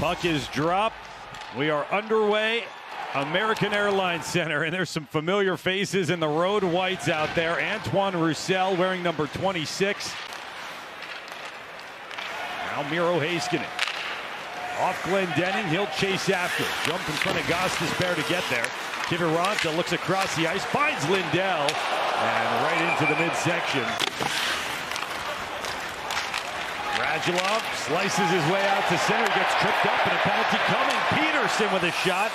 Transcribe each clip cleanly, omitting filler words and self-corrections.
Puck is dropped. We are underway. American Airlines Center, and there's some familiar faces in the road whites out there. Antoine Roussel wearing number 26. Now Miro Heiskanen. Off Glendening, he'll chase after. Jump in front of Gostisbehere to get there. Kiviranta looks across the ice, finds Lindell, and right into the midsection. Radulov slices his way out to center, he gets tripped up, and a penalty coming. Peterson with a shot.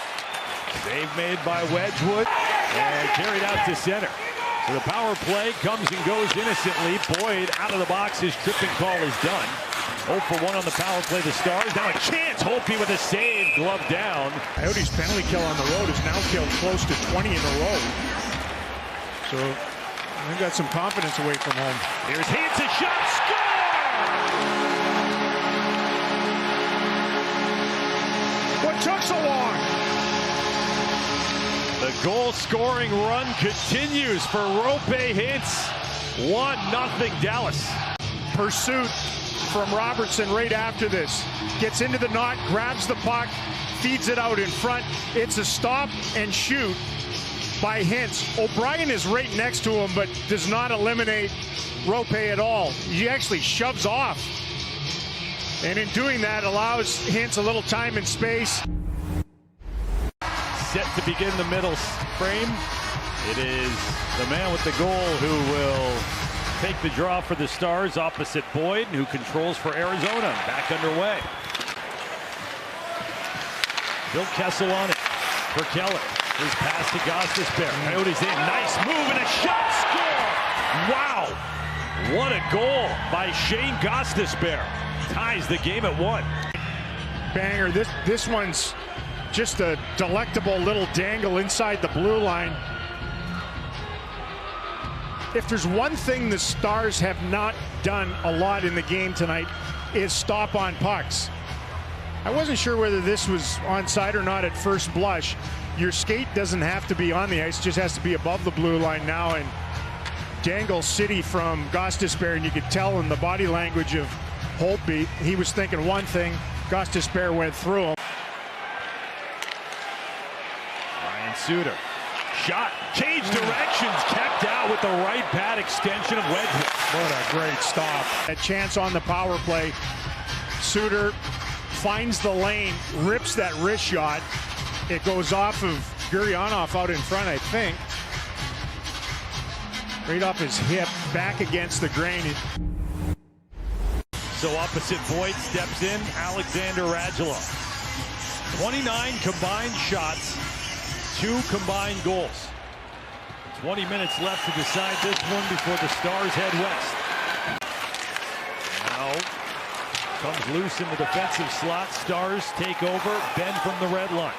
Save made by Wedgwood, and carried out to center. So the power play comes and goes innocently. Boyd out of the box, his tripping call is done. 0 for 1 on the power play, the Stars. Now a chance, Holtby with a save, glove down. Coyotes' penalty kill on the road has now killed close to 20 in a row. So they've got some confidence away from home. Here's Hansen, shot, score! What took so long? The goal-scoring run continues for Roope Hintz. 1-0 Dallas. Pursuit from Robertson right after this. Gets into the knot, grabs the puck, feeds it out in front. It's a stop and shoot by Hintz. O'Brien is right next to him, but does not eliminate Roope at all. He actually shoves off. And in doing that, allows Hintz a little time and space. Set to begin the middle frame. It is the man with the goal who will take the draw for the Stars opposite Boyd, who controls for Arizona. Back underway. Bill Kessel on it for Keller. His pass to Gostisbehere. Coyotes in. Nice move and a shot. Score! Wow! What a goal by Shane Gostisbehere. Ties the game at 1. Banger. This one's just a delectable little dangle inside the blue line. If there's one thing the Stars have not done a lot in the game tonight, is stop on pucks. I wasn't sure whether this was onside or not at first blush. Your skate doesn't have to be on the ice, just has to be above the blue line now, and dangle city from Gostisbehere, and you could tell in the body language of Holtby, he was thinking one thing, Gostisbehere went through him. Ryan Suter. Shot, change directions, kept out with the right pad extension of Wedgwood. What a great stop. A chance on the power play. Suter finds the lane, rips that wrist shot. It goes off of Gurionov out in front, I think. Right off his hip, back against the grain. So opposite Boyd steps in, Alexander Radulov. 29 combined shots, 2 combined goals. 20 minutes left to decide this one before the Stars head west. Now comes loose in the defensive slot. Stars take over. Benn from the red line.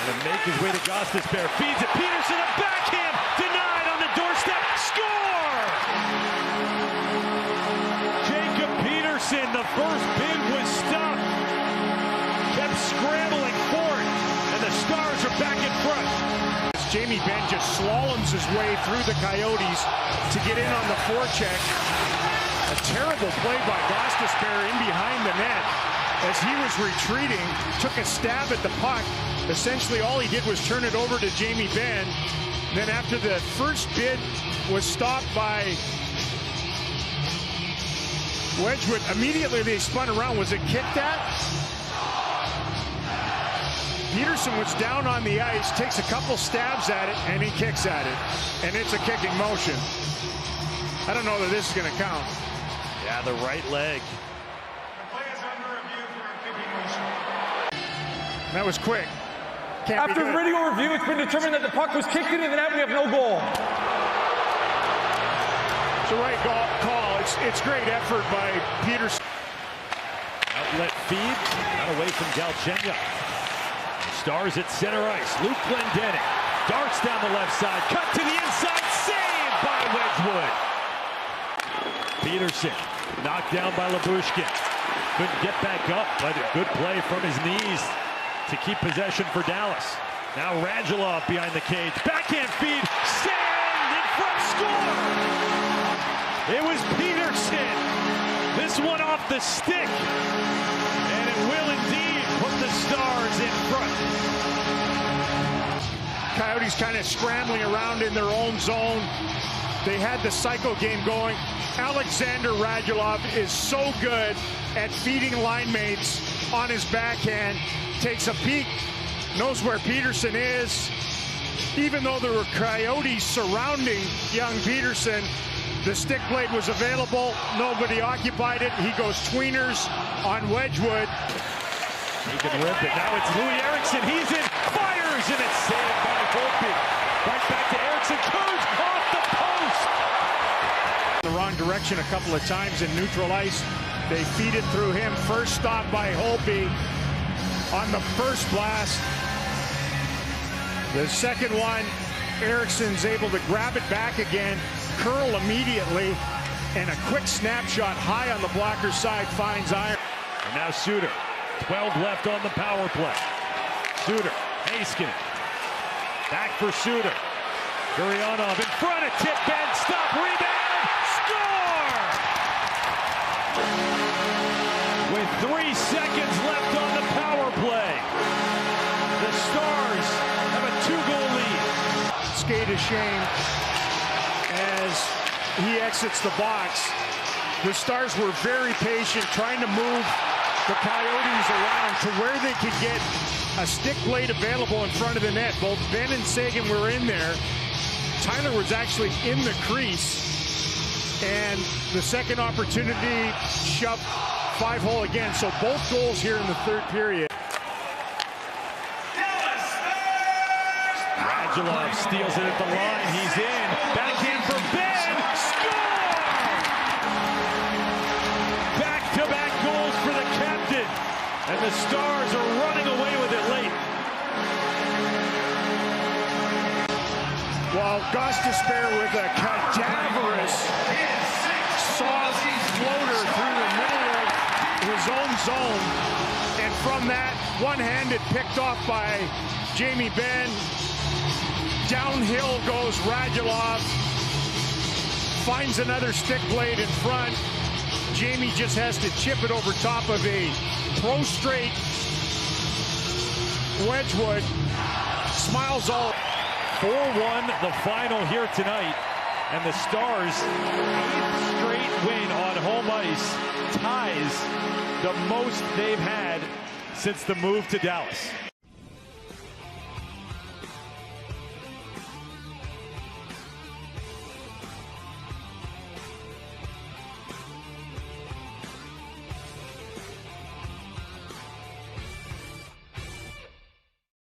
Gonna make his way to Gostisbehere. Feeds it. Peterson, a backhand. Denied on the doorstep. Score! Jacob Peterson, the first bid was stopped. Kept scrambling for it. And the Stars are back in front. Jamie Benn just slaloms his way through the Coyotes to get in on the forecheck. A terrible play by Gostisbehere in behind the net. As he was retreating, took a stab at the puck. Essentially all he did was turn it over to Jamie Benn. Then after the first bid was stopped by Wedgwood, immediately they spun around. Was it kicked at? Peterson was down on the ice, takes a couple stabs at it, and he kicks at it. And it's a kicking motion. I don't know that this is going to count. Yeah, the right leg. The play is under review for a kicking motion. That was quick. After video review, it's been determined that the puck was kicked into the net. We have no goal. It's a right call. It's great effort by Peterson. Outlet feed, not away from Galchenyuk. Stars at center ice. Luke Glendening darts down the left side. Cut to the inside. Saved by Wedgwood. Peterson knocked down by Labushkin. Couldn't get back up, but a good play from his knees to keep possession for Dallas. Now Radulov behind the cage. Backhand feed. Sand in front. Score! It was Peterson. This one off the stick. Stars in front. Coyotes kind of scrambling around in their own zone. They had the cycle game going. Alexander Radulov is so good at feeding line mates on his backhand. Takes a peek, knows where Peterson is. Even though there were Coyotes surrounding young Peterson, the stick blade was available. Nobody occupied it. He goes tweeners on Wedgwood. He can rip it. Now it's Louis Eriksson. He's in, fires, and it's saved by Holtby. Right back to Eriksson. Kurz off the post. The wrong direction a couple of times in neutral ice. They feed it through him. First stop by Holtby on the first blast. The second one, Eriksson's able to grab it back again, curl immediately, and a quick snapshot high on the blocker's side finds iron. And now Suter. 12 left on the power play. Suter, Heiskanen. Back for Suter. Gurianov in front of tip, Benn, stop, rebound, score! With 3 seconds left on the power play, the Stars have a 2-goal lead. Skate is shamed as he exits the box. The Stars were very patient, trying to move the Coyotes around to where they could get a stick blade available in front of the net. Both Benn and Seguin were in there. Tyler was actually in the crease, and the second opportunity shoved 5-hole again. So both goals here in the third period. Radulov steals it at the line. He's in. Backhand for Benn. Score! Back-to-back goals for the captain. And the Stars are running away with it late. While Gostisbehere with a cadaverous soft floater through the middle of his own zone. And from that, one-handed picked off by Jamie Benn. Downhill goes Radulov. Finds another stick blade in front. Jamie just has to chip it over top of a prostrate Wedgwood. Smiles all. 4-1 the final here tonight. And the Stars' 8th straight win on home ice ties the most they've had since the move to Dallas.